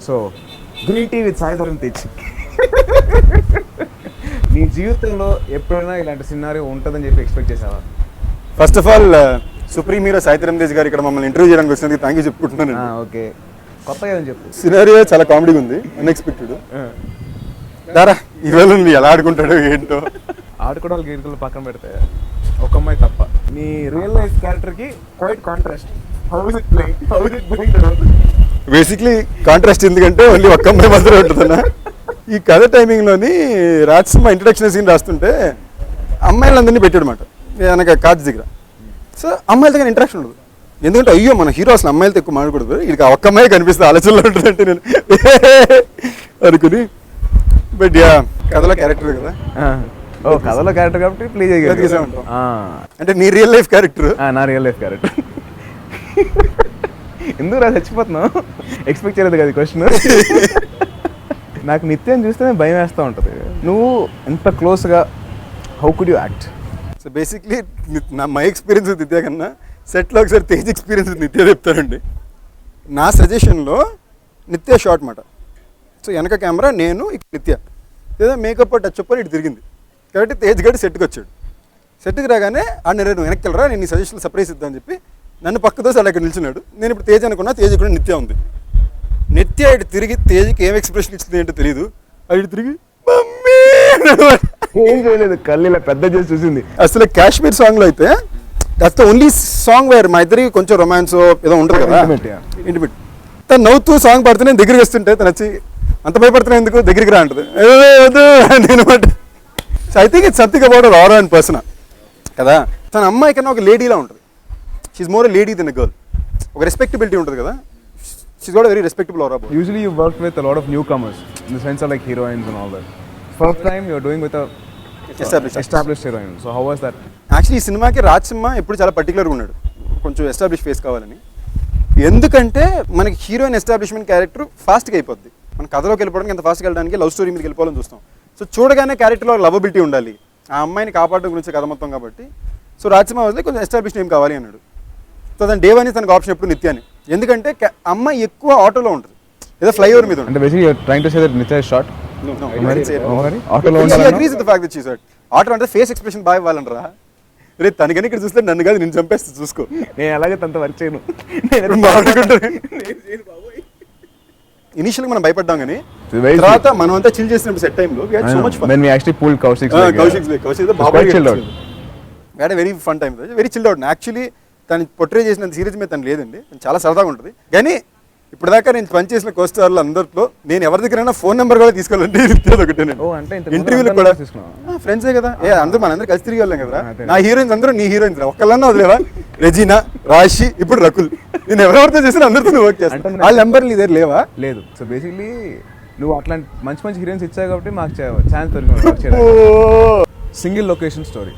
So green tea with Sai Dharam Tej. నీ జీవితంలో ఎప్పుడైనా ఇలాంటి సినారియో ఉంటుందని చెప్పి ఎక్స్పెక్ట్ చేసావా? First of all supreme hero Sai Dharam Tej garu ఇక్కడ మమ్మల్ని ఇంటర్వ్యూ చేయడానికి వచ్చినందుకు థ్యాంక్ యూ చెప్పుకుంటున్నాను. ఓకే, కొత్తగా ఏదని చెప్పు. సినారియో చాలా కామెడీగా ఉంది, అన్ఎక్స్పెక్టెడ్. దారా ఈరోజు ఎలా ఆడుకుంటాడు ఏంటో. ఆడుకోవడాలు గీరుకలు పక్కన పెడితే ఒక అమ్మాయి తప్ప నీ రియల్ లైఫ్ క్యారెక్టర్కి క్వైట్ కాంట్రాస్ట్. బేసిక్లీ కాంట్రాస్ట్ ఎందుకంటే ఓన్లీ ఒక్క అమ్మాయి మాత్రమే ఉంటుందన్న. ఈ కథ టైమింగ్లోని రాజసింహ ఇంట్రడక్షన్ సీన్ రాస్తుంటే అమ్మాయిలందరినీ పెట్టాడు అనమాట వెనక కాజ్ దగ్గర. సో అమ్మాయిలతో కానీ ఇంట్రాక్షన్ ఉండదు. ఎందుకంటే అయ్యో మన హీరో అసలు అమ్మాయిలతో ఎక్కువ మాట్లాడకూడదు, ఇది ఒక్క అమ్మాయి కనిపిస్తే ఆలోచనలో ఉంటుందంటే నేను అనుకుని. బట్ యా కథలో క్యారెక్టర్ కదా. కథలో క్యారెక్టర్ కాబట్టి ప్లే చేయగలిగా. అంటే నీ రియల్ లైఫ్ క్యారెక్టర్. నా రియల్ లైఫ్ క్యారెక్టర్. ఎందుకు రా చచ్చిపోతున్నావు? ఎక్స్పెక్ట్ చేయలేదు కదా క్వశ్చన్. నాకు నిత్యం చూస్తేనే భయం వేస్తూ ఉంటుంది. నువ్వు ఎంత క్లోజ్గా how could you act? So basically my experience with నిత్య కన్నా సెట్లో ఒకసారి తేజ్ ఎక్స్పీరియన్స్ విత్ నిత్య చెప్తానండి. నా సజెషన్లో నిత్య షార్ట్ మాట. సో వెనక కెమెరా నేను నిత్య ఏదో మేకప్ టచ్ అప్ అని ఇటు తిరిగింది కాబట్టి తేజ్ గడి సెట్కి వచ్చాడు. సెట్కి రాగానే నువ్వు వెనక్కి వెళ్ళరా, నేను ఈ సజెషన్లో సర్ప్రైజ్ ఇద్దామని చెప్పి నన్ను పక్కతో అలా ఇక్కడ నిల్చున్నాడు. నేను ఇప్పుడు తేజ్ అనుకున్నా, తేజ్ కూడా నిత్య ఉంది. నిత్య ఇటు తిరిగి తేజ్కి ఏం ఎక్స్ప్రెషన్ ఇచ్చింది ఏంటో తెలియదు. ఇటు తిరిగి మమ్మీ ఏం చేయలేదు, కళ్ళు ఇలా పెద్ద చేసి చూసింది. అసలు కాశ్మీర్ సాంగ్లో అయితే that's the only song wear మా ఇద్దరికి కొంచెం రొమాన్స్ ఏదో ఉంటుంది కదా, ఇంటిమేట్. తను నవ్వుతూ సాంగ్ పడుతూ నేను దగ్గరికి వస్తుంటే తను వచ్చి అంత భయపడుతున్నా ఎందుకు దగ్గరికి రా అంటుంది. నేను so I think it's something about are and person కదా. తన అమ్మాయి కన్నా ఒక లేడీలా ఉంటుంది. She's more lady than a girl. ఒక రెస్పెక్టబిలిటీ ఉంటుంది కదా. She's got very respectable aura. Usually you worked with a lot of newcomers in the sense of like heroines and all that. First time you're doing with a established heroine. So how was that? Actually ఈ సినిమాకి రాజసింహ ఎప్పుడు చాలా పర్టికులర్గా ఉన్నాడు, కొంచెం establish face కావాలని. ఎందుకంటే మనకి హీరోయిన్ ఎస్టాబ్లిష్మెంట్ క్యారెక్టర్ ఫాస్ట్గా అయిపోద్ది. మన కథలోకి వెళ్ళిపోవడానికి ఎంత ఫాస్ట్గా వెళ్ళడానికి లవ్ స్టోరీ మీదకి వెళ్ళిపోవాలని చూస్తాం. సో చూడగానే క్యారెక్టర్లో లవబిలిటీ ఉండాలి, ఆ అమ్మాయిని కాపాడడం గురించి కథ మొత్తం కాబట్టి. సో రాజసింహ వదిలే కొంచెం ఎస్టాబ్లిష్ నేమ్ కావాలి అన్నాడు. సో దాని డే వన్ తనకు ఆప్షన్ ఎప్పుడు నిత్యాని. ఎందుకంటే అమ్మాయి ఎక్కువ ఆటోలో ఉంటుంది, ఏదో ఫ్లైఓవర్ మీద ఉంటుంది. అంటే basically you are trying to say that Nitya is short. ఆటోలో ఉండాలి. She agrees with the fact that she short. Auto అంటే ఫేస్ ఎక్స్ప్రెషన్ బాగా ఇవ్వాలనరా. రే తనకని ఇక్కడ చూస్తే నన్ను కాదు నేను చంపేస్తా చూసుకో. నేను అలాగే తనతో వర్క్ చేయను. ఇనిషియల్గా మనం భయపడ్డాం కానీ తర్వాత మనం అంతా చిల్ చేసినప్పుడు సెట్ టైంలో we had so much fun. When we actually pulled Kaushik's had a very fun time. Very chilled out. Actually తను పొట్రే చేసినంత సీరియస్ మీద తను లేదండి, చాలా సరదాగా ఉంటుంది. కానీ ఇప్పటిదాకా నేను పనిచేసిన కోస్టార్లు అందరిలో నేను ఎవరి దగ్గరైనా ఫోన్ నెంబర్ కూడా తీసుకోవాలంటే ఒకటే. ఇంటర్వ్యూలు కూడా ఫ్రెండ్సే కదా, అందరూ మనందరూ కలిసి తిరిగి వెళ్ళాం కదా. నా హీరోయిన్స్ అందరూ నీ హీరోయిన్స్ ఒక్కళ్ళన్నా వదిలేవా? రెజీనా, రాశి, ఇప్పుడు రకుల్. నేను ఎవరెవరితో చేసిన అందరితో నువ్వు వర్క్ చేస్తాను. వాళ్ళ నెంబర్లు ఇదే లేవా? లేదు. సో బేసిక్లీ నువ్వు అట్లాంటి మంచి మంచి హీరోయిన్స్ ఇచ్చావు కాబట్టి మాకు ఛాన్స్ దొరికింది. Single location story.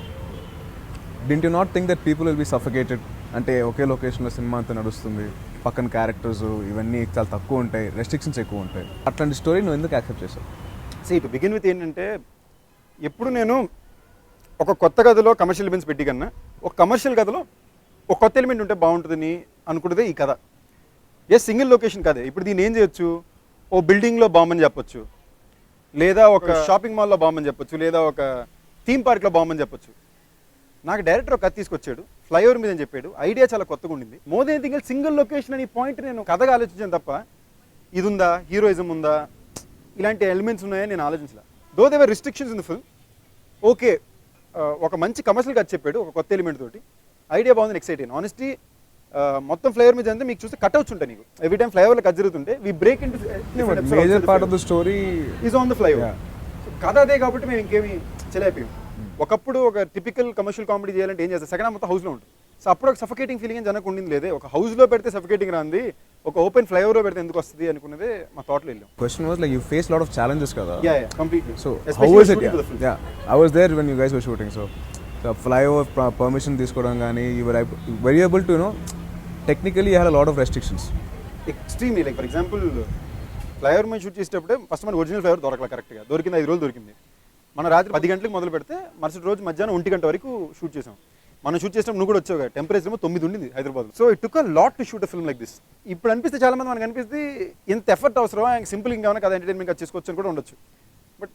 Didn't you not think that people will be suffocated? అంటే ఒకే లొకేషన్లో సినిమా అంతా నడుస్తుంది, పక్కన క్యారెక్టర్స్ ఇవన్నీ చాలా తక్కువ ఉంటాయి, రెస్ట్రిక్షన్స్ ఎక్కువ ఉంటాయి. అట్లాంటి స్టోరీ నువ్వు ఎందుకు యాక్సెప్ట్ చేసావు? టు బిగిన్ విత్ ఏంటంటే ఎప్పుడు నేను ఒక కొత్త కథలో కమర్షియల్ ఎలిమెంట్స్ పెట్టి కన్నా ఒక కమర్షియల్ కథలో ఒక కొత్త ఎలిమెంట్ ఉంటే బాగుంటుందని అనుకున్నదే ఈ కథ. సింగిల్ లొకేషన్ కదే. ఇప్పుడు దీన్ని ఏం చేయొచ్చు, ఓ బిల్డింగ్లో బాంబని చెప్పొచ్చు, లేదా ఒక షాపింగ్ మాల్లో బాంబని చెప్పొచ్చు, లేదా ఒక థీమ్ పార్క్లో బాంబని చెప్పొచ్చు. నాకు డైరెక్టర్ ఒక కథ తీసుకొచ్చాడు, ఫ్లైఓవర్ మీద అని చెప్పాడు. ఐడియా చాలా కొత్తగా ఉండింది. More than anything else single location అని పాయింట్ నేను కథగా ఆలోచించాను తప్ప ఇది ఉందా, హీరోయిజం ఉందా, ఇలాంటి ఎలిమెంట్స్ ఉన్నాయని నేను ఆలోచించలే. Though there were restrictions in the film. Okay, ఒక మంచి కమర్షియల్ కథ చెప్పాడు ఒక కొత్త ఎలిమెంట్ తోటి. ఐడియా బాగుంది, ఎక్సైట్ అయ్యాను. ఆనెస్ట్లీ మొత్తం ఫ్లైఓవర్ మీద అంతా మీకు చూస్తే కట్అవుట్స్ ఉంటాయి. నీకు ఎవ్రీ టైం ఫ్లైఓవర్లో కట్ జరుగుతుంటే we break into major part of the story is on the flyover. కథ అదే కాబట్టి మేము ఇంకేమి చేయలేకపోయాం. ఒకప్పుడు ఒక టిపికల్ కమర్షియల్ కామెడీ చేయాలంటే ఏం చేస్తారు, సెకండ్ హాఫ్ మొత్తం హౌస్లో ఉంటుంది. సో అప్పుడు ఒక సఫికేటింగ్ ఫీలింగ్ జనకు ఉండింది. లేదే ఒక హౌస్లో పెడితే సఫికేటింగ్ రాంది, ఒక ఓపెన్ ఫ్లైఓవర్లో పెడితే ఎందుకు వస్తుంది అనుకున్నదే మా థాట్లో వెళ్ళాం. Question was like you face lot of challenges కదా. Completely. So how was it? I was there when you guys were shooting. So flyover permission తీసుకోవడం కానీ you were very able to technically you had a lot of restrictions. Extremely. Like for example flyover మీద shoot చేసేటప్పుడే first మనకు original flyover దొరకలేదు కరెక్ట్గా. దొరికింది 5 రోజులు దొరికింది. మన రాత్రి 10 గంటలకు మొదలు పెడితే మరుసటి రోజు మధ్యాహ్నం 1 గంట వరకు షూట్ చేసాం. మనం షూట్ చేసినప్పుడు నువ్వు కూడా వచ్చావు, టెంపరేచర్ ఏమో 9 ఉండింది Hyderabad. So it took a lot to shoot a film like this. ఇప్పుడు అనిపిస్తే చాలా మంది మనకు అనిపిస్తే ఇంత ఎఫర్ట్ అవసరమా, సింపుల్ ఇంకా కథ ఎంటర్టైన్మెంట్ చేసుకోవచ్చు అని కూడా ఉండొచ్చు. బట్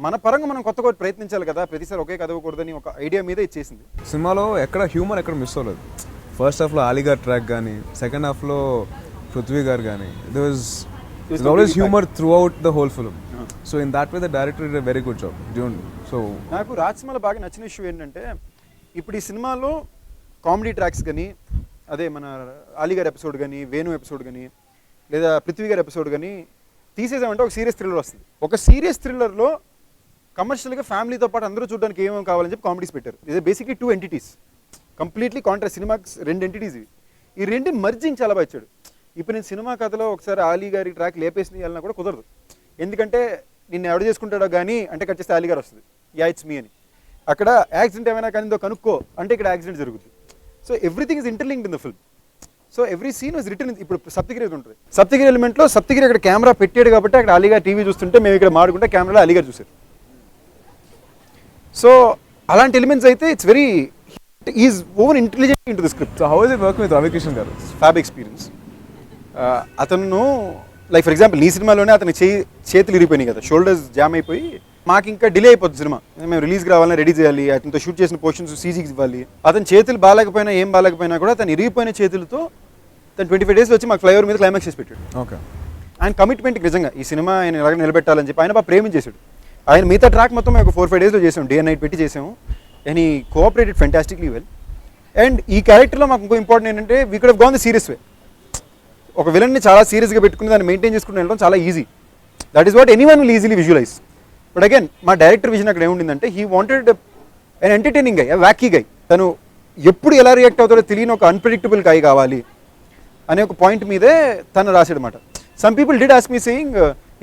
మన పరంగా మనం కొత్త ప్రయత్నించాలి కదా, ప్రతిసారి ఒకే కథ ఇవ్వకూడదని ఒక ఐడియా మీద ఇచ్చేసింది. సినిమాలో ఎక్కడ హ్యూమర్ ఎక్కడ మిస్ అవ్వలేదు. ఫస్ట్ హాఫ్లో అలీగార్ ట్రాక్ కానీ, సెకండ్ హాఫ్లో పృథ్వీ గారు కానీ, there was always humor throughout the whole film. So in that way the director did a very good job. So నాకు రాజసింహలో బాగా నచ్చిన ఇష్యూ ఏంటంటే, ఇప్పుడు ఈ సినిమాలో కామెడీ ట్రాక్స్ కానీ, అదే మన అలీగార్ ఎపిసోడ్ కానీ, వేణు ఎపిసోడ్ కానీ, లేదా పృథ్వీ గారి ఎపిసోడ్ కానీ తీసేసామంటే ఒక సీరియస్ థ్రిల్లర్ వస్తుంది. ఒక సీరియస్ థ్రిల్లర్లో కమర్షియల్గా ఫ్యామిలీతో పాటు అందరూ చూడడానికి ఏమేమి కావాలని చెప్పి కామెడీస్ పెట్టారు. ఇది బేసిక్లీ 2 ఎంటిటీస్, కంప్లీట్లీ కాంట్రాస్ట్. సినిమాకి 2 ఎంటిటీస్ ఇవి. ఈ 2 మర్జింగ్ చాలా బాగా ఇచ్చాడు. ఇప్పుడు నేను సినిమా కథలో ఒకసారి ఆలీ గారి ట్రాక్ లేపేసి వెళ్ళినా కూడా కుదరదు. ఎందుకంటే నిన్ను ఎవడు చేసుకుంటాడో కానీ అంటే కట్ చేస్తే ఆలీ గారు వస్తుంది, యా ఇట్స్ మీ అని. అక్కడ యాక్సిడెంట్ ఏమైనా కానీ కనుక్కో అంటే ఇక్కడ యాక్సిడెంట్ జరుగుతుంది. So everything is interlinked in the film. So every scene was return. ఇప్పుడు సప్తగిరి ఉంటుంది, సప్తగిరి ఎలిమెంట్లో సప్తగిరి అక్కడ కెమెరా పెట్టాడు కాబట్టి అక్కడ అలీగారు టీవీ చూస్తుంటే మేము ఇక్కడ మాడుకుంటే కెమెరాలో అలీగారు చూశారు. సో అలాంటి ఎలిమెంట్స్ అయితే it's very is over intelligent in to the script. so how is it working with Ravi Kishan garu? Fab experience. అతను లైక్ ఫర్ ఎగ్జాంపుల్ ఈ సినిమాలోనే అతని చేతులు ఇరిగిపోయినాయి కదా, షోల్డర్స్ జామ్ అయిపోయి మాకు ఇంకా డిలే అయిపోతుంది సినిమా. మేము రిలీజ్కి రావాలని రెడీ చేయాలి, అతనితో షూట్ చేసిన పోర్షన్స్ సీజీకి ఇవ్వాలి. అతని చేతులు బాగాలేకపోయినా ఏం బాగాలేకపోయినా కూడా తను ఇరిగిపోయిన చేతులతో తను 25 days వచ్చి మాకు ఫ్లైఓవర్ మీద క్లైమాక్స్ చేసి పెట్టాడు. ఓకే, ఆయన కమిట్మెంట్కి నిజంగా ఈ సినిమా ఆయన ఎలాగ నిలబెట్టాలని చెప్పి ఆయన బాగా ప్రేమించేశాడు. ఆయన మిగతా ట్రాక్ మొత్తం మేము ఒక 4-5 daysలో చేసాము, డే అండ్ నైట్ పెట్టి చేసాము. అండ్ ఈ కోఆపరేటెడ్ ఫెంటాస్టిక్లీ వెల్. అండ్ ఈ క్యారెక్టర్లో మాకు ఇంకో ఇంపార్టెంట్ ఏంటంటే we could have gone the serious వే. ఒక విలన్ని చాలా సీరియస్గా పెట్టుకుని దాన్ని మెయింటైన్ చేసుకుని వెళ్ళడం చాలా easy. That is what anyone will easily visualize. But again మా డైరెక్టర్ విజన్ అక్కడ ఏముండిందంటే he wanted an entertaining guy, wacky guy. తను ఎప్పుడు ఎలా రియాక్ట్ అవుతాడో తెలియని ఒక అన్ప్రెడిక్టబుల్ గై కావాలి అనే ఒక పాయింట్ మీదే తను రాసాడనమాట. Some people did ask me saying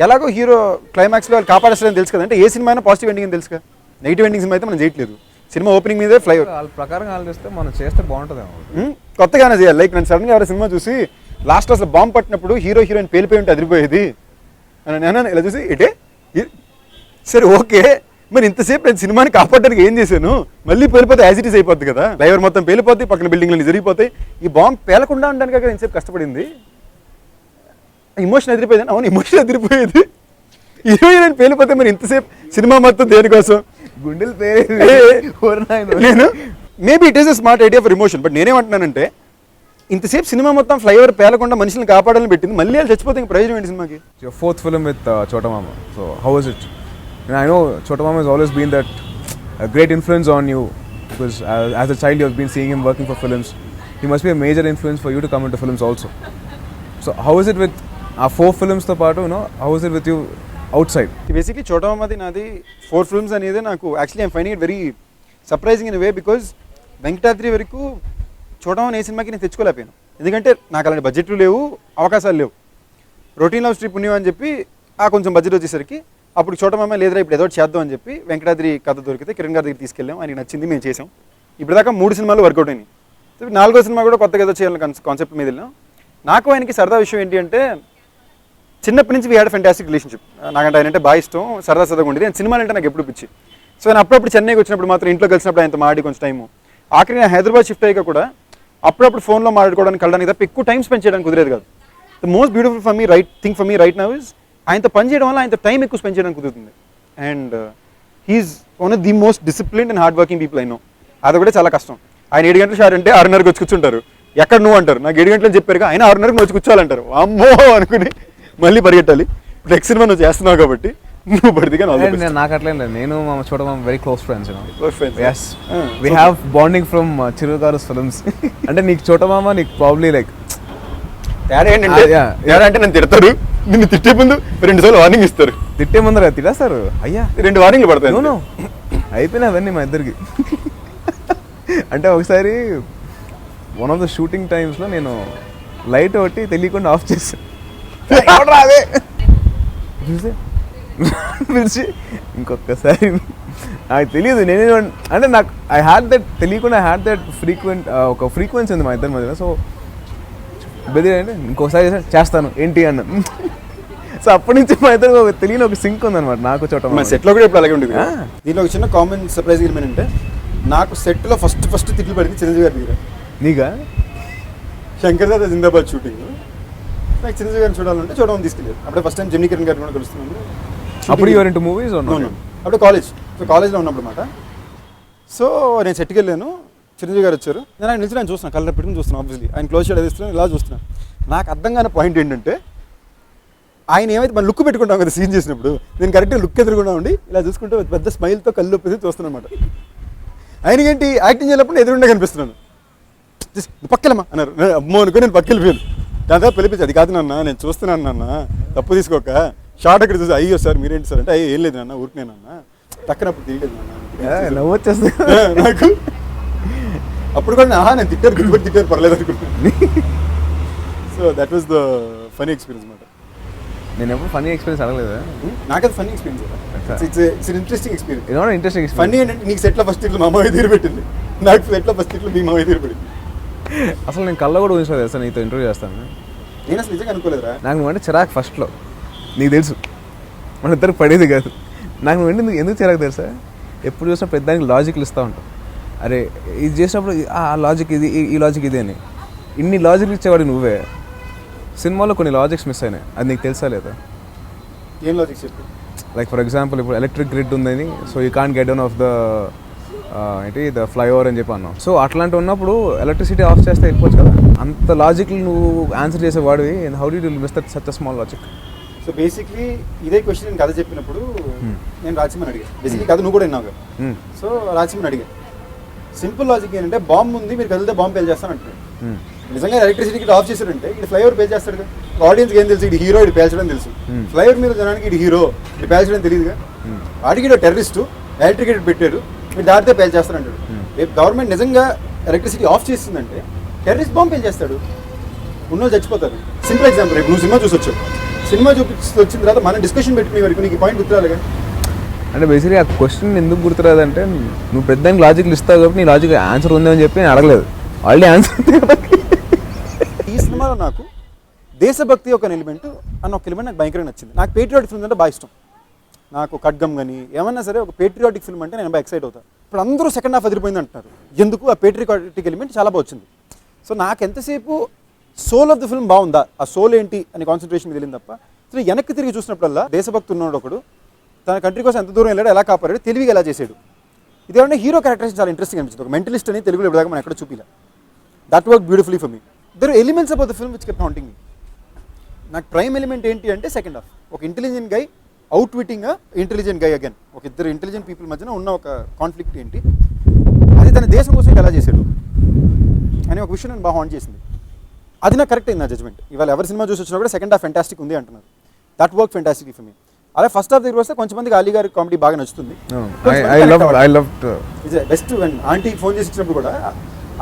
ఎలాగో హీరో క్లైమాక్స్లో వాళ్ళు కాపాడేస్తారని తెలుసు కదా, అంటే ఏ సినిమా అయినా పాజిటివ్ ఎండింగ్ అని తెలుసు కదా, నెగిటివ్ ఎండింగ్ సినిమా అయితే మనం చేయట్లేదు. సినిమా ఓపెనింగ్ మీదే ఫ్లైఓవర్ వాళ్ళ ప్రకారం ఆలోచిస్తే మనం చేస్తే బాగుంటుందేమో, కొత్తగానే చేయాలి. లైక్ నేను సడన్గా ఎవరో సినిమా చూసి లాస్ట్ అసలు బాంబు పట్టినప్పుడు హీరోయిన్ పేలిపోయి ఉంటే అదిరిపోయేది అని నేను ఇలా చూసి ఇటే సరే ఓకే, మరి ఇంతసేపు నేను సినిమాని కాపాడడానికి ఏం చేశాను, మళ్ళీ పేలిపోతే యాజ్ ఇట్ ఈస్ అయిపోద్ది కదా, డ్రైవర్ మొత్తం పేలిపోతాయి, పక్కన బిల్డింగ్లు జరిగిపోతాయి, ఈ బాంబు పేలకుండా ఉండడానికి కదా ఇంతసేపు కష్టపడింది. ఇమోషన్ అదిరిపోయేది. అవును, ఇమోషన్ అదిరిపోయేది. హీరోయిన్ పేలిపోతే మరి ఇంతసేపు సినిమా మొత్తం దేనికోసం గుండెలు నేను maybe it is a smart idea for emotion. But నేనేమంటున్నానంటే ఇంతసేపు సినిమా మొత్తం ఫ్లైఓవర్ పేలకుండా మనుషులను కాపాడాలని పెట్టింది, మళ్ళీ వాళ్ళు చచ్చిపోతే ఇంక ప్రయోజనం ఏంటి సినిమాకి? Your fourth film with Chota Mama. So how was it? And I know Chota Mama has always been that a great influence on you because as a child you have been seeing him working for films. He must be a major influence for you to come into films also. So how is it with our 4 films తో పాటు, how is it with you outside? Basically చోటా మామది నాది 4 films అనేది నాకు actually I'm finding it very surprising in way because Venkatadri వరకు చోటా మామ ఏ సినిమాకి నేను తెచ్చుకోలేకపోయాను. ఎందుకంటే నాకు అలాంటి బడ్జెట్లు లేవు, అవకాశాలు లేవు. రొటీన్ లవ్ స్ట్రిప్ పుణ్యం అని చెప్పి కొంచెం బడ్జెట్ వచ్చేసరికి అప్పుడు చోటా మామ లేదురా ఇప్పుడు ఏదో చేద్దాం అని చెప్పి వెంకటాద్రి కథ దొరికితే కిరణ్ గారి దగ్గర తీసుకెళ్ళాం, ఆయనకి నచ్చింది, మేము చేసాం. ఇప్పుడు దాకా 3 సినిమాలు వర్కౌట్ అయినాయి. సో 4వ సినిమా కూడా కొత్తగా ఏదో చేయాలని కాన్సెప్ట్ మీద వెళ్ళాం. నాకు ఆయనకి సరదా విషయం ఏంటి అంటే చిన్నప్పటి నుంచి వీ హ్యాడ్ ఫెంటాస్టిక్ రిలేషన్షిప్. నాకంటే ఆయన అంటే బాగా ఇష్టం, సరదాగా ఉండేది. నేను సినిమాలు అంటే నాకు ఎప్పుడు పిచ్చి. సో నేను అప్పుడప్పుడు చెన్నైకి వచ్చినప్పుడు మాత్రం ఇంట్లో కలిసినప్పుడు ఆయనతో మాడి కొంచెం టైము. ఆఖరి నేను హైదరాబాద్ షిఫ్ట్ అయ్యాక కూడా అప్పుడప్పుడు ఫోన్లో మాట్లాడుకోవడానికి వెళ్ళడానికి తప్ప ఎక్కువ టైం స్పెండ్ చేయడానికి కుదిరేది కాదు. The most beautiful for me thing for me right now is ఆయనతో పని చేయడం వల్ల ఆయనతో టైం ఎక్కువ స్పెండ్ చేయడానికి కుదురుతుంది. And he's one of the most disciplined and hard working people I know. అది కూడా చాలా కష్టం. ఆయన 7 గంటలు షార్ అంటే 6:30కి వచ్చి కూర్చుంటారు. ఎక్కడ నువ్వు అంటారు, నాకు 7 గంటలు చెప్పారు, ఆయన 6:30కి వచ్చి కూర్చోవాలంటారు. అమ్మో అనుకుని మళ్ళీ పరిగెట్టాలి. ఇప్పుడు నెక్స్ట్ సినిమా నువ్వు చేస్తున్నావు కాబట్టి నువ్వు పడితే నాకు అట్లేం లేదు. నేను మా చోట మామ very close friends. Yes, we have bonding from Chiru గారు's films. అంటే నీకు చోట మామ నీకు ప్రాబ్లీ లైక్ తేడా అంటే నన్ను తిడతారు, నిన్ను తిట్టే ముందు 2 సార్లు వార్నింగ్ ఇస్తారు. తిట్టే ముందర తిడేస్తారు, అయ్యా 2 వార్నింగ్లు పడతాయి. అయిపోయినా అవన్నీ మా ఇద్దరికి. అంటే ఒకసారి వన్ ఆఫ్ ద షూటింగ్ టైమ్స్లో నేను లైట్ ఒకటి తెలియకుండా ఆఫ్ చేశాను. రాదే చూసే పిలిచి ఇంకొకసారి నాకు తెలియదు నేనే అంటే నాకు ఐ హ్యాడ్ దట్ తెలియకుండా ఐ హ్యాడ్ దట్ ఒక ఫ్రీక్వెన్సీ ఉంది మా ఇద్దరి మధ్యలో. సో బెదిరంటే ఇంకోసారి చేస్తాను ఏంటి అన్న. సో అప్పటి నుంచి మా ఇద్దరు తెలియని ఒక సింక్ ఉందన్నమాట నాకు చోట. సెట్లో కూడా ఇప్పుడు అలాగే ఉంటుంది. దీనిలో ఒక చిన్న కామన్ సర్ప్రైజ్ ఏంటంటే నాకు సెట్లో ఫస్ట్ తిట్లు పడింది చిరంజీవి గారి దగ్గర. నీగా శంకర్ దాదా జిందాబాద్ షూటింగ్. నాకు చిరంజీవి గారిని చూడాలంటే చూడమని తీసుకెళ్ళారు. అప్పుడే ఫస్ట్ టైం జెమినీ కిరణ్ గారిని కూడా కలుస్తున్నాను. అప్పుడు యువర్ ఇంటూ మూవీస్? అప్పుడు కాలేజ్లో ఉన్నప్పుడు మాట. సో నేను సెట్కి వెళ్ళాను, చిరంజీవి గారు వచ్చారు. నేను ఆయన నిలిచి చూస్తున్నాను, కలర్ పెట్టుకుని చూస్తున్నాను. ఆబ్వియస్లీ ఆయన క్లోజ్ షేడ్ వేస్తున్నాను, ఇలా చూస్తున్నాను. నాకు అర్థం కాని పాయింట్ ఏంటంటే ఆయన ఏమైతే మన లుక్ పెట్టుకుంటాం కదా సీన్ చేసినప్పుడు, నేను కరెక్ట్గా లుక్ ఎదురుకుండా ఉండి ఇలా చూసుకుంటూ పెద్ద స్మైల్తో కళ్ళు ఒప్పేసి చూస్తున్నాను అనమాట. ఆయనకేంటి యాక్టింగ్ చేయాలప్పుడు ఎదురుండే కనిపిస్తున్నాను. పక్కలమ్మా అన్నారు. అమ్మో అనుకో నేను పక్కకెళ్ళిపోయాను. దాదాపు పిలిపించి అది కాదు నాన్న నేను చూస్తున్నాను నాన్న తప్పు తీసుకోక షార్ట్ అక్కడ చూసి అయ్యో సార్ మీరేంటి సార్ అంటే అయ్యో ఏం లేదు నాన్న ఊరికే నాన్న టక్కనప్పుడు తీయలేదు నాన్న నవ్వొచ్చేస్తా నాకు. అప్పుడు కూడా నేను తిట్టారు పర్లేదు అనుకుంటున్నాను. So that was the funny experience అనమాట. నేను ఎప్పుడు ఫనీ ఎక్స్పీరియన్స్ అడగలేదా? నాకు అది funny experience, it's interesting experience. Interesting funny ఏంటంటే నీకు సెట్లో ఫస్ట్ ఇట్లు మా అమ్మాయి తీరు పెట్టింది, నాకు సెట్లో ఫస్ట్ ఇట్లు మీ మామయ్య తీరు పెట్టింది. అసలు నేను కళ్ళ కూడా ఊహించలేదు తెలుసా నీతో ఇంటర్వ్యూ చేస్తాను. నేను అసలు నిజంగా అనుకోలేదురా. నాకు నువ్వంటే చిరాకు ఫస్ట్లో, నీకు తెలుసు మన ఇద్దరికి పడేది కాదు. నాకు నువ్వు ఎందుకు చిరాకు తెలుసా? ఎప్పుడు చూసినా పెద్దానికి లాజిక్లు ఇస్తూ ఉంటావు. అరే ఇది చేసినప్పుడు ఆ లాజిక్ ఇది, ఈ లాజిక్ ఇది అని ఇన్ని లాజిక్లు ఇచ్చేవాడు నువ్వే. సినిమాలో కొన్ని లాజిక్స్ మిస్ అయినాయి, అది నీకు తెలుసా లేదా? ఏం లాజిక్ చెప్పు. లైక్ ఫర్ ఎగ్జాంపుల్ ఇప్పుడు ఎలక్ట్రిక్ గ్రిడ్ ఉందని, so you can't get down of the the flyover అని చెప్పి అన్నావు. సో అట్లాంటి ఉన్నప్పుడు ఎలక్ట్రిసిటీ ఆఫ్ చేస్తే వెళ్ళిపోవచ్చు కదా. అంత లాజిక్లు నువ్వు ఆన్సర్ చేసేవాడివి, how did you miss that such a small logic? So basically ఇదే క్వశ్చన్ నేను కథ చెప్పినప్పుడు నేను రాజసింహని అడిగాను. బేసిక్లీ కథ నువ్వు కూడా విన్నావు. సో రాజసింహని అడిగాను, సింపుల్ లాజిక్ ఏంటంటే బాంబు ఉంది మీరు కదిలితే బాంబు పేల్ చేస్తాను అంటున్నాడు. నిజంగా ఎలక్ట్రిసిటీకి ఆఫ్ చేశారంటే ఇది ఫ్లైఓవర్ పేల్ చేస్తాడు కదా. ఆడియన్స్కి ఏం తెలుసు, ఇది హీరో ఇది పేల్చడం తెలుసు. ఫ్లైఓవర్ మీద జనానికి ఇది హీరో ఇది పేల్చడం తెలియదుగా. వాడికి టెర్రరిస్టు ఎలక్ట్రికేట్ పెట్టారు మీరు దాటితే పేల్ చేస్తారంటాడు. రేపు గవర్నమెంట్ నిజంగా ఎలక్ట్రిసిటీ ఆఫ్ చేసిందంటే టెర్రరిస్ట్ బాంబు పేల్ చేస్తాడు, ఉన్నో చచ్చిపోతారు. సింపుల్ ఎగ్జాంపుల్, రేపు నువ్వు సినిమా చూసొచ్చు, సినిమా వచ్చిన తర్వాత మనం డిస్కషన్ పెట్టుకునే వరకు నీకు పాయింట్ గుర్తురాలిగా. అంటే బేసిక్లీ ఆ క్వశ్చన్ ఎందుకు గుర్తురాదంటే నువ్వు పెద్ద లాజిక్లు ఇస్తావు కాబట్టి నీ లాజిక్ ఆన్సర్ ఉందని చెప్పి నేను అడగలేదు, ఆల్రెడీ ఆన్సర్. ఈ సినిమాలో నాకు దేశభక్తి ఒక ఎలిమెంట్ అన్న ఒక ఎలిమెంట్ నాకు భయంకరంగా నచ్చింది. నాకు పేట్రియాటిక్ ఫిల్మ్ అంటే బాగా ఇష్టం. నాకు ఖడ్గం కానీ ఏమన్నా సరే ఒక పేట్రియాటిక్ ఫిల్మ్ అంటే నేను బాగా ఎక్సైట్ అవుతాను. ఇప్పుడు అందరూ సెకండ్ హాఫ్ అదిరిపోయింది అంటున్నారు, ఎందుకు ఆ పేట్రియాటిక్ ఎలిమెంట్ చాలా బాగా వచ్చింది. సో నాకు ఎంతసేపు సోల్ ఆఫ్ ద ఫిల్మ్ బాగుందా, ఆ సోల్ ఏంటి అని కాన్సన్ట్రేషన్ మీద వెళ్ళింది తప్ప సో వెనక్కి తిరిగి చూసినప్పుడల్లా దేశభక్తి ఉన్నాడు ఒకడు, తన కంట్రీ కోసం ఎంత దూరం వెళ్ళాడు, ఎలా కాపాడాడు, తెలివిగా ఎలా చేశాడు. ఇదేమంటే హీరో క్యారెక్టర్స్ చాలా ఇంట్రెస్టింగ్ అనిపించింది. ఒక మెంటలిస్ట్ అని తెలుగులో ఇప్పటిదాకా మనం ఎక్కడ చూపిలా. That work beautifully for me. There are elements about the film which kept haunting me. నాకు ప్రైమ్ ఎలిమెంట్ ఏంటి అంటే సెకండ్ హాఫ్ ఒక intelligent guy outwitting intelligent guy again, ఒక ఇద్దరు ఇంటెలిజెంట్ పీపుల్ మధ్యన ఉన్న ఒక కాన్ఫ్లిక్ట్ ఏంటి, అది తన దేశం కోసం ఎలా చేశాడు అని ఒక విషయం నేను బాగా హాంట్ చేసింది. అది నాకు కరెక్ట్ అయింది నా జడ్జ్మెంట్. ఇవాళ ఎవరి సినిమా చూసి వచ్చినా కూడా సెకండ్ హాఫ్ ఫెంటాస్టిక్ ఉంది అంటున్నారు. That work fantastic for me. అలా ఫస్ట్ హాఫ్ దగ్గర వస్తే కొంచెంమందికి అలీ గారి కామెడీ బాగా నచ్చుతుంది. బెస్ట్ ఆంటీ ఫోన్ చేసి ఇచ్చినప్పుడు కూడా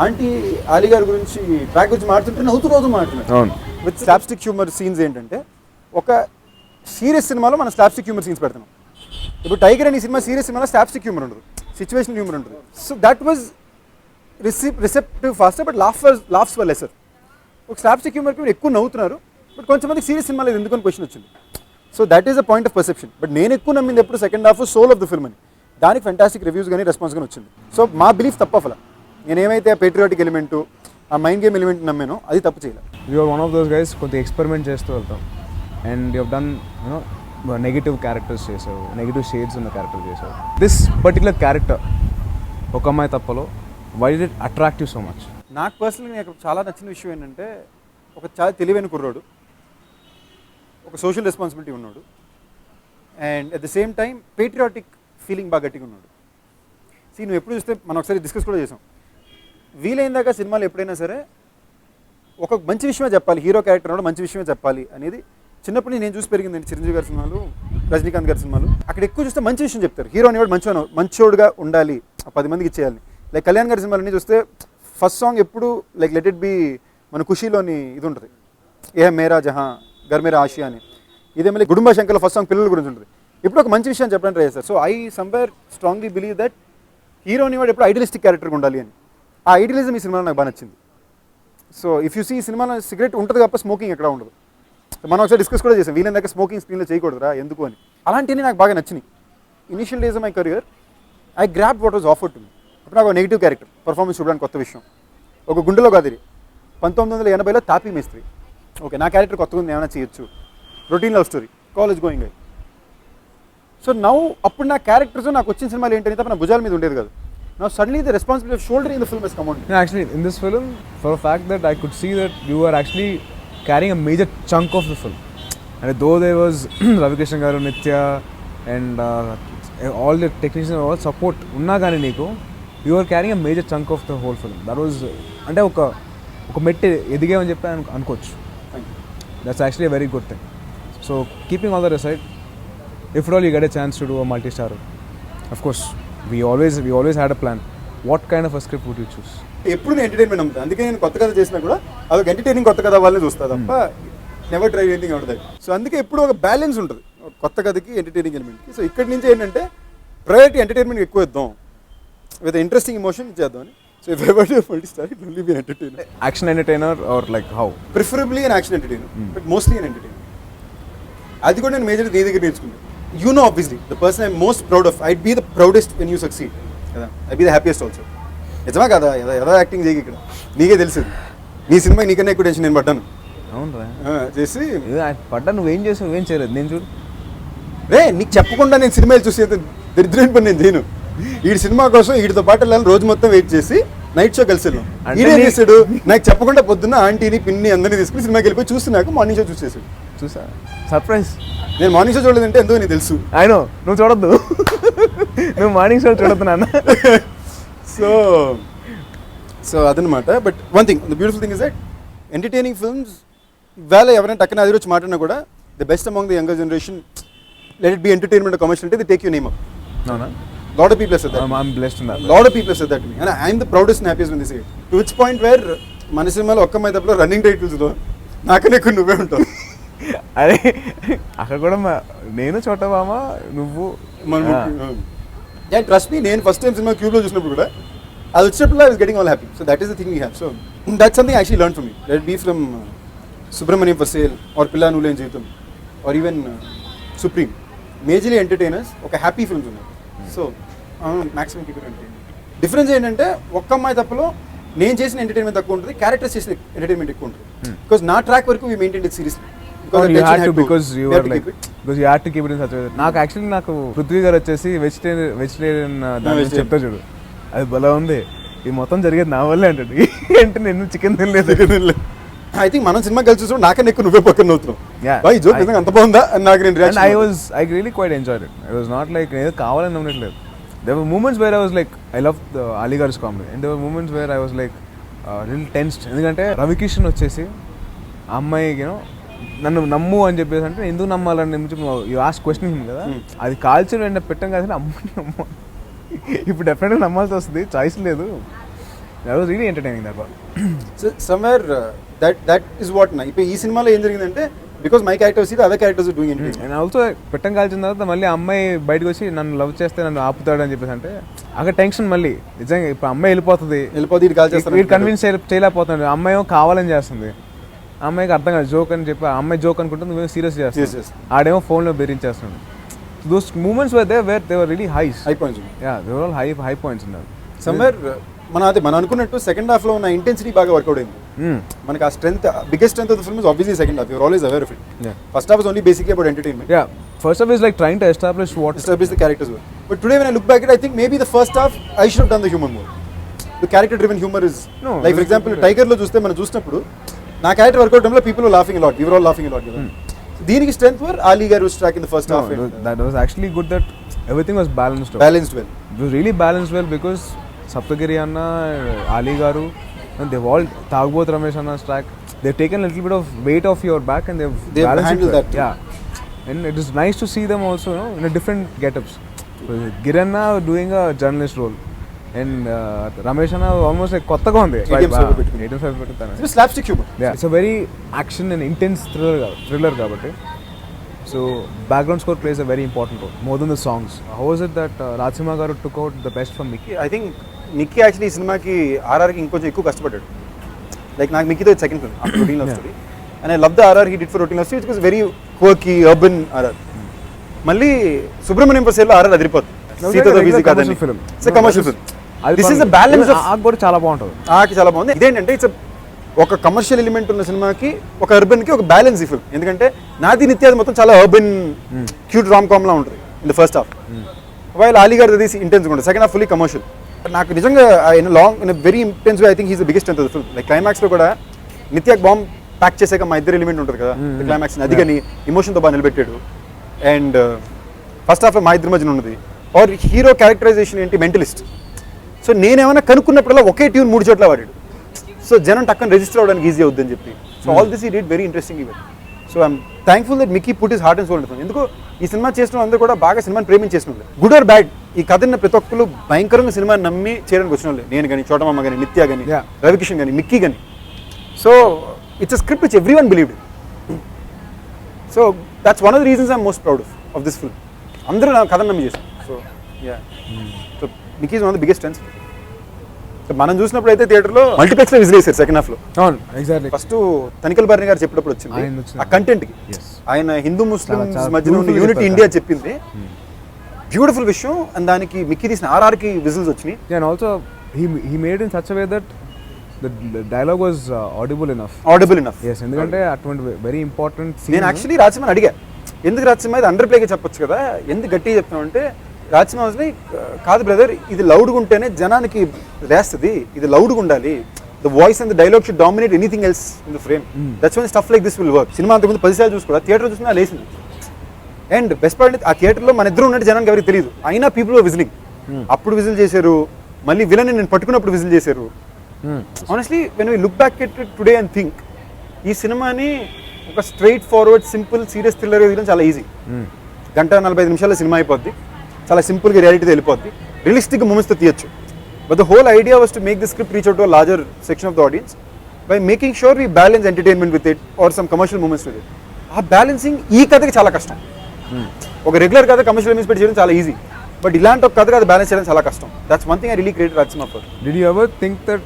ఆంటీ అలీ గారి గురించి ట్రాక్ గురించి మాట్లాడుతుంటే నవ్వుతూ మాట్లాడుతున్నారు. విత్ స్లాప్స్టిక్ హ్యూమర్ సీన్స్ ఏంటంటే ఒక సీరియస్ సినిమాలో మనం స్లాప్స్టిక్ హ్యూమర్ సీన్స్ పెడతాం. ఇప్పుడు టైగర్ అనే సినిమా సీరియస్ సినిమాలో స్లాప్స్టిక్ హ్యూమర్ ఉండదు, సిచ్యువేషన్ హ్యూమర్ ఉంటుంది. So that was receptive faster but laughs were lesser. ఒక స్లాప్స్టిక్ హ్యూమర్కి మీరు ఎక్కువ నవ్వుతున్నారు బట్ కొంచెంమందికి సీరియస్ సినిమాలో ఎందుకని క్వశ్చన్ వచ్చింది. So that is a point of perception. But నేను ఎక్కువ నమ్మింది ఎప్పుడు second half soul of the film అని. దానికి ఫెంటాస్టిక్ రివ్యూస్ కానీ రెస్పాన్స్ కానీ వచ్చింది. సో మా బిలీఫ్ తప్ప అలా నేనేమైతే ఆ పేట్రియాటిక్ ఎలిమెంటు ఆ మైండ్ గేమ్ ఎలిమెంట్ నమ్మానో అది తప్పు చేయలేదు. You are one of those guys కొంచెం ఎక్స్పెరిమెంట్ చేస్తూ వెళ్తాం and you have done negative characters చేసావు, నెగిటివ్ షేడ్స్ ఉన్న క్యారెక్టర్ చేసావు. దిస్ పర్టికులర్ క్యారెక్టర్ ఒక అమ్మాయి తప్పలో why did it attract you so much? నాకు పర్సనల్గా నాకు చాలా నచ్చిన విషయం ఏంటంటే ఒక చాలా తెలివైన కుర్రాడు, ఒక సోషల్ రెస్పాన్సిబిలిటీ ఉన్నాడు and at the same time patriotic feeling బాగా గట్టిగా ఉన్నాడు. నువ్వు ఎప్పుడు చూస్తే మనం ఒకసారి డిస్కస్ కూడా చేసాం, వీలైందాక సినిమాలు ఎప్పుడైనా సరే ఒక మంచి విషయమే చెప్పాలి, హీరో క్యారెక్టర్ కూడా మంచి విషయమే చెప్పాలి అనేది చిన్నప్పుడు నేను చూసి పెరిగిందండి. చిరంజీవి గారి సినిమాలు, రజనీకాంత్ గారి సినిమాలు అక్కడ ఎక్కువ చూస్తే మంచి విషయం చెప్తారు, హీరో అనేవాడు మంచోడుగా ఉండాలి, 10 మందికి ఇచ్చేయాలి. లైక్ కళ్యాణ్ గారి సినిమాలన్నీ చూస్తే ఫస్ట్ సాంగ్ ఎప్పుడు లైక్ లెట్ ఇట్ బి మన ఖుషీలోని ఇది ఉంటుంది, ఏ మేరా జహా గర్ మేరా ఆషియా అని. ఇదే మళ్ళీ గుడుంబ శంకర్లో ఫస్ట్ సాంగ్ పిల్లల గురించి ఉంటుంది. ఇప్పుడు ఒక మంచి విషయం చెప్పడానికి ట్రై చేస్తారు. So I somewhere strongly believe that hero అనేవాడు ఎప్పుడు ఐడియలిస్టిక్ క్యారెక్టర్గా ఉండాలి అని. ఆ ఐడియలిజం ఈ సినిమాలో నాకు బాగా నచ్చింది. సో ఇఫ్ యూ సీ ఈ సినిమాలో సిగరెట్ ఉంటుంది తప్ప స్మోకింగ్ ఎక్కడ ఉండదు. మనం ఒకసారి డిస్కస్ కూడా చేసాం, వీళ్ళని దగ్గర స్మోకింగ్ స్క్రీన్లో చేయకూడదురా ఎందుకు అని. అలాంటివి నాకు బాగా నచ్చినాయి. Initial days of my career I grab what was offered to me. ఇప్పుడు నాకు నెగిటివ్ క్యారెక్టర్ పర్ఫార్మెన్స్ చూడడానికి కొత్త విషయం. ఒక గుండెలో గదిరి 1980లో తాపీ మేస్త్రి. ఓకే, నా క్యారెక్టర్ కొత్తగా ఉంది, ఏమైనా చేయొచ్చు. Routine love story, college going అయ్యి. సో నౌ అప్పుడు నా క్యారెక్టర్స్ నాకు వచ్చిన సినిమాలు ఏంటంటే తప్ప నా భుజాల మీద ఉండేది కాదు. Now suddenly the responsibility of shouldering the film has come on. Yeah, actually, in this film, for a fact that I could see that you were actually carrying a major chunk of the film. And though there was Ravi Krishnan garu, Nithya, and all the technicians, all support, unna gaani neeku, you were carrying a major chunk of the whole film. That was, ante oka metti edigavani cheppi anukochu. That's actually a very good thing. So keeping all that aside, if at all you get a chance to do a multi-star, of course. We always had a plan. What kind of a script would you choose? ఎప్పుడు నేను entertainment అమ్ముతాను. అందుకే నేను కొత్త కథ చేసినా కూడా అదొక entertaining కొత్త కథ వాళ్ళని చూస్తా తప్ప never try anything out that. So అందుకే ఎప్పుడు ఒక బ్యాలెన్స్ ఉంటుంది కొత్త కథకి ఎంటర్టైనింగ్ ఎలిమెంట్కి. సో ఇక్కడి నుంచి ఏంటంటే ప్రయారిటీ ఎంటర్టైన్మెంట్ ఎక్కువ ఇద్దాం, విత్ ఇంట్రెస్టింగ్ ఎమోషన్ చేద్దామని. So if ever do multi-star it will be entertainer. Action entertainer or like how? Preferably an action entertainer, but mostly an entertainer. అది కూడా నేను మేజర్ నీ దగ్గర నేర్చుకున్నాను. You know, obviously, the person I'm most proud of, I'd be the proudest when you succeed. I'd be the happiest also. నిజమా కదా, ఏదో acting చేయకి ఇక్కడ నీకే తెలుసు. నీ సినిమా నీకన్నా ఎక్కువ టెన్షన్ నేను పడ్డాను. అవునరా చేసి పడ్డా, నువ్వేం చేసావు, ఏం చేయలేదు. నేను చూడు రే, నీకు చెప్పకుండా నేను సినిమాలు చూసి దరిద్రమైన పని నేను చేయను. ఈ సినిమా కోసం వీటితో పాటు వెళ్ళాలని రోజు మొత్తం వెయిట్ చేసి నైట్ షో కలిసి వెళ్ళాం. ఈడే చేశాడు, నాకు చెప్పకుండా పొద్దున్న ఆంటీని పిన్ని అందరినీ తీసుకుని సినిమాకి వెళ్ళిపోయి చూస్తున్నాక మార్నింగ్ షో చూసేసాడు. చూసా, సర్ప్రైజ్. నేను మార్నింగ్ షో చూడలేదంటే ఎందుకు నీకు తెలుసు. అయినో నువ్వు చూడొద్దు, నువ్వు మార్నింగ్ షో చూడొద్దు నాన్న. సో అదనమాట. But one thing, the beautiful thing is that entertaining films వేళ ఎవరైనా టక్కన అది వచ్చి మాట్లాడినా కూడా the best among the younger generation, let it be entertainment commercial అంటే they take you name up. అవునా? Lot of people have said that. I'm blessed in that. Lot of people have said that to me, and I'm the proudest and happiest when they say it. To which point where మన సినిమాలో ఒక్క అమ్మాయి తప్పలో running టైటిల్స్లో నాకనే ఎక్కువ నువ్వే ఉంటావు. అరే అక్కడ కూడా నేను చోటబామ నువ్వు ట్రస్ట్ మీ. నేను ఫస్ట్ టైం సినిమా క్యూబ్లో చూసినప్పుడు కూడా అది వచ్చినప్పుడు I was getting all happy. So that is the thing we have. So that's something actually learn for me. Let be from Subrahmanyam for sale or Pilla Nuvvuleni Jeevitham or even Supreme. Majorly entertainers, ఒక happy films ఉన్నాయి. So maximum keep it entertainment. Difference ఏంటంటే ఒక్క అమ్మాయి తప్పలో నేను చేసిన entertainment తక్కువ ఉంటుంది, characters చేసిన ఎంటర్టైన్మెంట్ ఎక్కువ ఉంటుంది. బికాస్ నా ట్రాక్ వరకు వీ మెయింటైన్ ఇట్ సీరియస్లీ. నాకు యాక్చువల్లీ నాకు పృథ్వీ గారు వచ్చేసి వెజిటేరియన్ దాని చెప్తా చూడు, అది బలా ఉంది, ఇది మొత్తం జరిగేది నా వల్లే అంటాడు. అంటే నేను చికెన్ తినలేదు. ఐ థింక్ మనం సినిమా కలిసి చూసినప్పుడు నాకన్నా ఎక్కువ నువ్వే పక్కన అవుతున్నావు. జోక్ నిజంగా అంత బాగుందా అని నాకు నేను reaction. I really quite enjoyed it. It was not like ఏదో కావాలని ఉండట్లేదు. There were moments where I was like, I loved the Ali Garu's comedy, and there were moments where I was like little tensed. ఎందుకంటే రవి కిషన్ వచ్చేసి ఆ అమ్మాయి నన్ను నమ్ము అని చెప్పేసి అంటే ఎందుకు నమ్మాలని యూ ఆస్క్ క్వశ్చన్ కదా, అది కాల్చి వెంటనే పెట్టాం కదా, అమ్మాయి నమ్మ ఇప్పుడు డెఫినెట్గా నమ్మాల్సి వస్తుంది, చాయిస్ లేదు. That was really entertaining that part. So somewhere that is what నా ఇప్పుడు ఈ సినిమాలో ఏం జరిగిందంటే బికాస్ మై క్యారెక్టర్స్ ఇది other characters doing entertainment. And also పెట్టం కాల్చిన తర్వాత మళ్ళీ అమ్మాయి బయటకు వచ్చి నన్ను లవ్ చేస్తే నన్ను ఆపుతాడు అని చెప్పేసి అంటే అక్కడ టెన్షన్ మళ్ళీ నిజంగా ఇప్పుడు అమ్మాయి వెళ్ళిపోతుంది, ఇటు కాల్ చేస్తాను, వీడు కన్విన్స్ చేయలేకపోతున్నాడు, అమ్మాయి ఏమో కావాలని చేస్తుంది, అమ్మాయికి అర్థం కాదు జోక్ అని చెప్పి అమ్మాయి జోక్ అనుకుంటుంది, నువ్వేమో సీరియస్ చేస్తావు, ఆడేమో ఫోన్లో బెదిరించేస్తున్నాడు. Those moments were there where they were really high points. Yeah, they were all high points in that. Somewhere మనం అనుకున్నట్టు సెకండ్ హాఫ్ లో ఉన్న ఇంటెన్సిటీ బాగా వర్కౌట్ అయింది. మనకి ఆ strength, biggest strength of the film is obviously second half. You're always aware of it. First half is only basically about entertainment. Yeah, first half is like trying to establish the characters were. But today when I look back at it, I think maybe the first half I should have done the humor more. The character driven humor is like for example Tiger లో చూస్తే మనం చూసినప్పుడు నా character work out టైంలో people were laughing a lot. We were all laughing a lot. దీనికి strength వర్ Ali గారు was track in the first half. That was actually good that everything was balanced well. It was really balanced well because Saptagiri Anna, Ali Garu, and they've all Tagboth Ramesh Anna's track. They've taken a little bit of weight off your back and they've handled that. Yeah, and it is nice to see them also, in a different get-ups. Giranna doing a journalist role, and Ramesh Anna almost like kottaga undi. It's slapstick humor. Yeah, it's a very action and intense thriller kabatti. So background score plays a very important role, more than the songs. How was it that Rajasimha garu took out the best from Mickey? I think Mickey actually ఈ సినిమాకి ఆర్ఆర్కి ఇంకొంచెం ఎక్కువ కష్టపడ్డాడు. Like నాకు మిక్కీతో second film after routine love story, and I love the RR he did for routine love story. It was very quirky urban RR. మళ్ళీ Subrahmanyam for సేల్లో RR అదిరిపోతుంది. సీతతో బిజీ కాదని it's a commercial film. This is the balance of ఆకు కూడా చాలా బాగుంటుంది. ఆకి చాలా బాగుంది. ఇదేంటంటే ఇట్స్ ఒక కమర్షియల్ ఎలిమెంట్ ఉన్న సినిమాకి ఒక అర్బన్ కి ఒక బ్యాలెన్స్ ఈ ఫిల్మ్. ఎందుకంటే నాది నిత్యాది మొత్తం చాలా అర్బన్ క్యూట్ రామ్ కామ్ లా ఉంటుంది in the first half, while Ali గారు తీసి ఇంటెన్స్ ఉంటుంది. Second half fully commercial. నాకు నిజంగా in very intense way I think he's the biggest అంత ఫిల్మ్. లైక్ క్లైమాక్స్ లో కూడా నిత్యాకి బాంబ్ ప్యాక్ చేసాక మా ఇద్దరు ఎలిమెంట్ ఉంటుంది కదా క్లైమాక్స్, అది కానీ ఇమోషన్తో బాగా నిలబెట్టాడు. అండ్ ఫస్ట్ హాఫ్ మా ఇద్దరి మధ్యన ఉన్నది. ఆర్ హీరో క్యారెక్టరైజేషన్ ఏంటి, మెంటలిస్ట్. సో నేనేమైనా కనుక్కున్నప్పుడల్లా ఒకే ట్యూన్ 3 చోట్ల వాడాడు. సో జనం టక్కన రిజిస్టర్ అవడానికి ఈజీ అవుద్దని చెప్పి. సో ఆల్ దిస్ ఈ did very interesting event. So I'm thankful that Mickey put his heart and soul ఉంటుంది. ఎందుకు ఈ సినిమా చేసిన అందరూ కూడా బాగా సినిమాని ప్రేమించేసిన గుడ్ ఆర్ బ్యాడ్ ఈ కథని ప్రతి ఒక్కరు భయంకరంగా సినిమాని నమ్మి చేయడానికి వచ్చిన వాళ్ళు. నేను కానీ, చోటమ్మ కానీ, నిత్య కానీ, రవికిషన్ కానీ, మిక్కీ కానీ. So it's a script which every one believed. So that's one of the reasons I'm most proud of this film. అందరూ నా కథను నమ్మి చేశారు. So yeah, so Mickey is one of the biggest strengths. మనం చూసినప్పుడు అయితే థియేటర్లో మల్టీప్లెక్స్ లో విజిల్ చేశారు సెకండ్ హాఫ్ లో. అవును, ఎగ్జాక్ట్లీ. ఫస్ట్ తనికల్ బర్ని గారు చెప్పినప్పుడు వచ్చింది ఆ కంటెంట్ కి. ఆయన హిందూ ముస్లిం మధ్యలో ఉన్న యూనిటీ ఇండియా చెప్పింది, బ్యూటిఫుల్ విషయం. అండ్ దానికి మిక్కీ తీసిన ఆర్ఆర్కి విజిల్స్ వచ్చినాయి. And also he made in such a way that the dialogue was audible enough. Yes, ఎందుకంటే అటువంటి వెరీ ఇంపార్టెంట్ సీన్. నేను యాక్చువల్లీ రాజసింహని అడిగా, ఎందుకు రాజసింహ ఇది అండర్ ప్లేగా చెప్పొచ్చు కదా, ఎందుకు గట్టిగా చెప్తున్నావు అంటే, రాజసింహ వాజ్ లైక్, కాదు బ్రదర్, ఇది లౌడ్గా ఉంటేనే జనానికి లేస్తుంది, ఇది లౌడ్గా ఉండాలి. The voice and the dialogue should dominate anything else in the frame. That's one stuff like this will work. Cinema అంతకుముందు 10 సార్లు చూసుకోవాలి, థియేటర్ చూసినా లేసింది. అండ్ బెస్ట్ పార్ట్, ఆ థియేటర్లో మన ఇద్దరు ఉన్నట్టు జనానికి ఎవరికి తెలియదు, అయినా పీపుల్ వర్ విజిలింగ్. అప్పుడు విజిల్ చేశారు, మళ్ళీ విలన్ నేను పట్టుకున్నప్పుడు విజిల్ చేశారు. Honestly when we look back at today and think, ఈ సినిమాని ఒక straight forward simple serious thriller తీయడం చాలా ఈజీ. 1:45 నిమిషాల సినిమా అయిపోద్ది, చాలా సింపుల్గా రియాలిటీతో వెళ్ళిపోద్ది, రియలిస్టిక్ మూమెంట్స్తో తీయచ్చు. But the whole idea was to make the script reach out to a larger section of the audience by making sure we balance entertainment with it or some commercial moments with it. ఆ balancing ఈ కథకి చాలా కష్టం. ఒక regular కథ commercial moments పెట్టి చేయడం చాలా ఈజీ, బట్ ఇలాంటి ఒక కథ కథ బ్యాలెన్స్ చేయడం చాలా కష్టం. That's one thing I really created Rajasimha for. Did you ever think that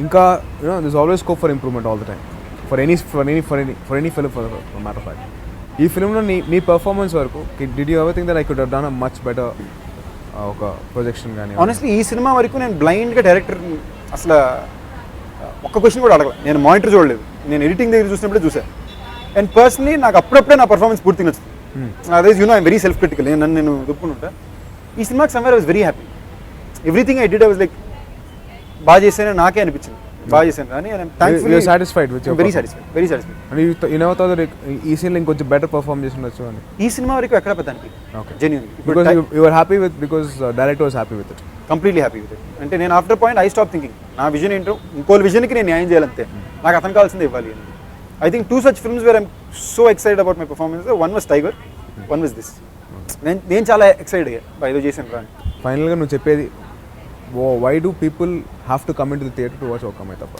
ఇంకా there's always scope for improvement all the time for any film for matter of fact. ఈ ఫిల్మ్లో నీ పర్ఫార్మెన్స్ వరకు did you ever think that I could have done a much better ఒక projection కానీ? Honestly ఈ cinema వరకు నేను బ్లైండ్గా director అసలు ఒక్క క్వశ్చన్ కూడా అడగలేదు. నేను మానిటర్ చూడలేదు, నేను ఎడిటింగ్ దగ్గర చూసినప్పుడే చూసాను. అండ్ పర్సనలీ నాకు అప్పుడప్పుడే నా పర్ఫార్మెన్స్ పూర్తిగా నచ్చుతుంది. అదే ఐఎమ్ వెరీ సెల్ఫ్ క్రిటికల్, నేను దుప్పుకుంటా. ఈ సినిమాకి somewhere I was very happy. Everything I did I was like, బాగా చేశానని నాకే అనిపించింది, బాగా చేశాను అని. Satisfied with very satisfied. you never thought that ఈ సీన్ ఇంకొంచెం బెటర్ పర్ఫార్మ్ చేసి ఉండొచ్చు అని? ఈ సినిమా వరకు ఎక్కడ పెద్ద okay, genuine, because you were happy with, because director was happy with it. Completely happy with it. అంటే నేను after point I stop thinking నా విజన్ ఏంటో ఇంకో విజన్కి నేను న్యాయం చేయాలంతే, నాకు అతను కావాల్సిందే ఇవ్వాలి అని. I think 2 such films where I'm so excited about my performance. One was Tiger, one was this. నేను చాలా ఎక్సైటెడ్ అయ్యా ఏదో చేశాను రా. ఫైనల్గా నువ్వు చెప్పేది, why do people have to come into the theatre to watch Oka Ammayi Thappa?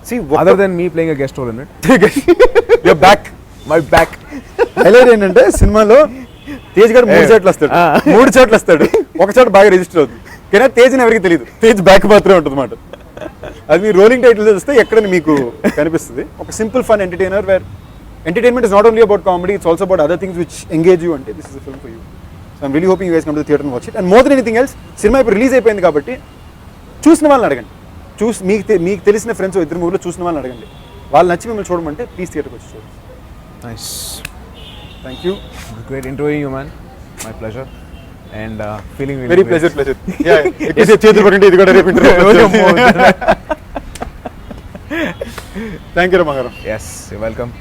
See, other than me playing a guest role in it. You're back. My back. Highlight ఏంటంటే సినిమాలో తేజ్ గారు 3 చోట్ల వస్తాడు, 3 చోట్ల వస్తాడు, ఒక చోట బాగా రిజిస్టర్ అవుతుంది. కానీ తేజ్ని ఎవరికి తెలియదు, తేజ్ బ్యాక్ మాత్రమే ఉంటుంది అన్నమాట. అది మీ రోలింగ్ టైటిల్ చూస్తే ఎక్కడ మీకు కనిపిస్తుంది. ఒక simple fun entertainer where entertainment is not only about comedy, it's also about other things which engage you. అంటే this is a film for you. So I'm really hoping you guys come to the theatre and watch it. And more than anything else, cinema ఇప్పుడు release అయిపోయింది కాబట్టి చూసిన వాళ్ళని అడగండి, మీకు తెలిసిన friends 2 మూవీలో చూసిన వాళ్ళని అడగండి, వాళ్ళు నచ్చి మిమ్మల్ని చూడమంటే ప్లీజ్ థియేటర్కి వచ్చి చూడండి. Nice, thank you. Great interviewing you man, my pleasure. And feeling very pleasure. చేతులు పట్టండి, ఇది కూడా రేపు ఇంటర్వ్యూ. థ్యాంక్ యూ రమగారు. Yes, you welcome.